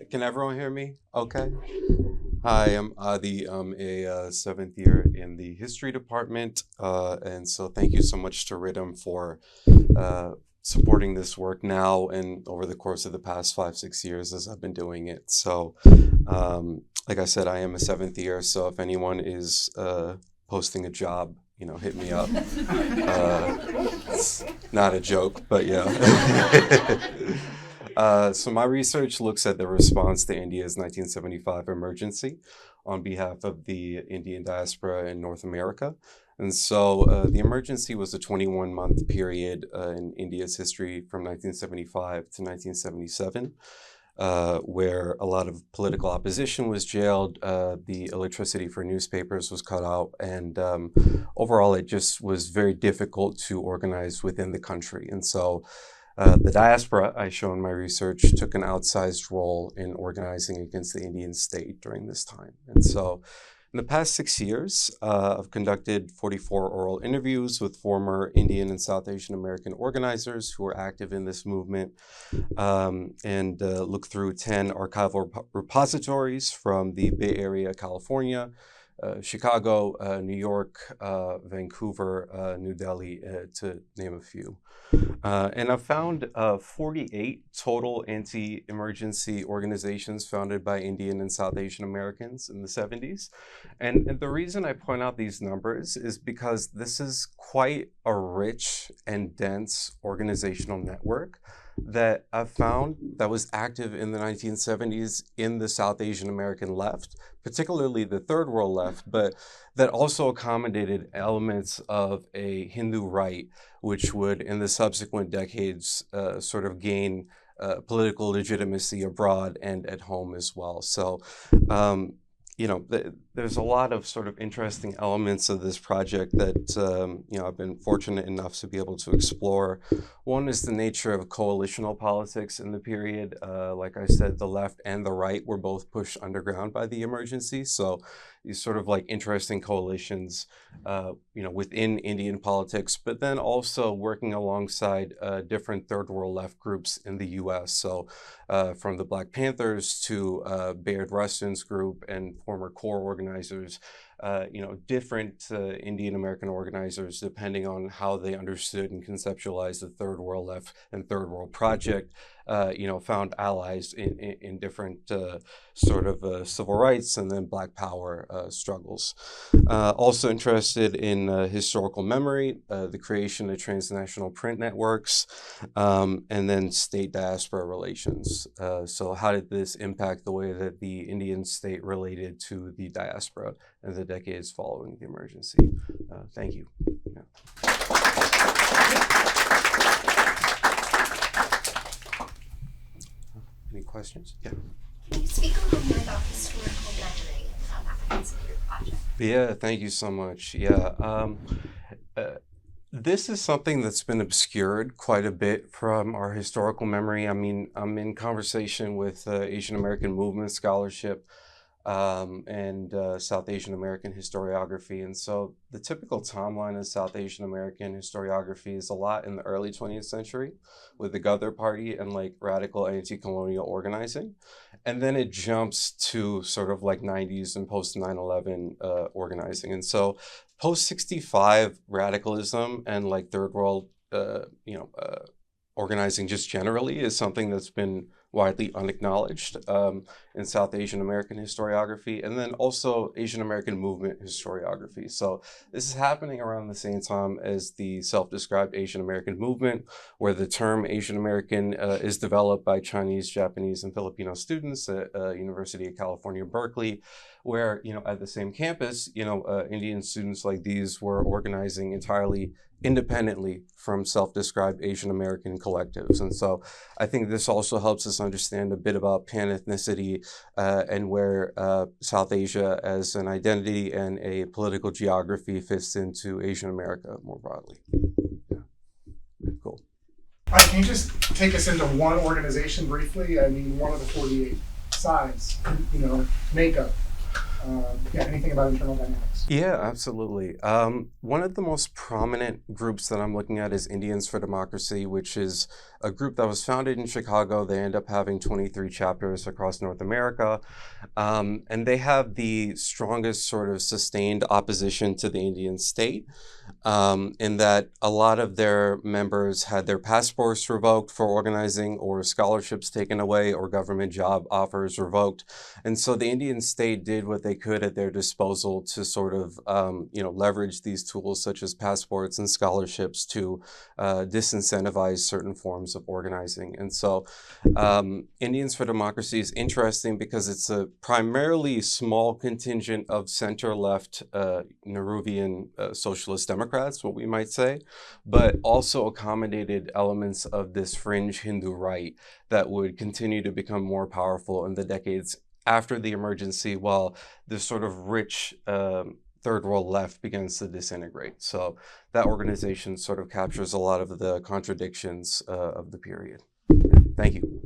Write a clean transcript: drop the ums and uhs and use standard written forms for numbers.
Can everyone hear me? Okay. Hi, I'm Adi. I'm a seventh year in the history department, and so thank you so much to RITM for supporting this work now and over the course of the past 5-6 years as I've been doing it. So, like I said, I am a seventh year, so if anyone is posting a job, hit me up. It's not a joke, but yeah. So my research looks at the response to India's 1975 emergency on behalf of the Indian diaspora in North America. And so the emergency was a 21-month period in India's history from 1975 to 1977. Where a lot of political opposition was jailed, the electricity for newspapers was cut out, and overall it just was very difficult to organize within the country. And so the diaspora, I show in my research, took an outsized role in organizing against the Indian state during this time. And so in the past 6 years, I've conducted 44 oral interviews with former Indian and South Asian American organizers who are active in this movement, and looked through 10 archival repositories from the Bay Area, California, Chicago, New York, Vancouver, New Delhi, to name a few. And I've found 48 total anti-emergency organizations founded by Indian and South Asian Americans in the 70s. And the reason I point out these numbers is because this is quite a rich and dense organizational network that I've found that was active in the 1970s in the South Asian American left, particularly the third world left, but that also accommodated elements of a Hindu right, which would in the subsequent decades sort of gain political legitimacy abroad and at home as well. So, there's a lot of sort of interesting elements of this project that, I've been fortunate enough to be able to explore. One is the nature of coalitional politics in the period. Like I said, the left and the right were both pushed underground by the emergency. So these sort of like interesting coalitions, within Indian politics, but then also working alongside different third world left groups in the US. So from the Black Panthers to Bayard Rustin's group and former core organizers, different Indian American organizers, depending on how they understood and conceptualized the Third World Left and Third World Project, found allies in different sort of civil rights and then Black Power struggles. Also interested in historical memory, the creation of transnational print networks, and then state diaspora relations. So how did this impact the way that the Indian state related to the diaspora in the decades following the emergency? Thank you. Yeah. Any questions? Yeah. Can you speak a little more about historical memory and how that fits into your project? Yeah, thank you so much. Yeah. This is something that's been obscured quite a bit from our historical memory. I mean, I'm in conversation with Asian American movement scholarship and South Asian American historiography. And so the typical timeline of South Asian American historiography is a lot in the early 20th century with the Ghadar Party and like radical anti-colonial organizing. And then it jumps to sort of like 90s and post 9/11 organizing. And so post 65 radicalism and like third world, organizing just generally is something that's been widely unacknowledged in South Asian American historiography, and then also Asian American movement historiography. So this is happening around the same time as the self-described Asian American movement, where the term Asian American is developed by Chinese, Japanese, and Filipino students at University of California, Berkeley, where, at the same campus, Indian students like these were organizing entirely independently from self-described Asian American collectives. And so I think this also helps us understand a bit about pan-ethnicity and where South Asia as an identity and a political geography fits into Asian America more broadly. Yeah. Cool. Can you just take us into one organization briefly? I mean, one of the 48 sides, makeup, anything about internal dynamics. Yeah, absolutely. One of the most prominent groups that I'm looking at is Indians for Democracy, which is a group that was founded in Chicago. They end up having 23 chapters across North America. And they have the strongest sort of sustained opposition to the Indian state, in that a lot of their members had their passports revoked for organizing, or scholarships taken away, or government job offers revoked. And so the Indian state did what they could at their disposal to sort of, leverage these tools such as passports and scholarships to disincentivize certain forms of organizing. And so Indians for Democracy is interesting because it's a primarily small contingent of center-left Nehruvian socialist Democrats, what we might say, but also accommodated elements of this fringe Hindu right that would continue to become more powerful in the decades after the emergency, while this sort of rich third world left begins to disintegrate. So that organization sort of captures a lot of the contradictions of the period. Thank you.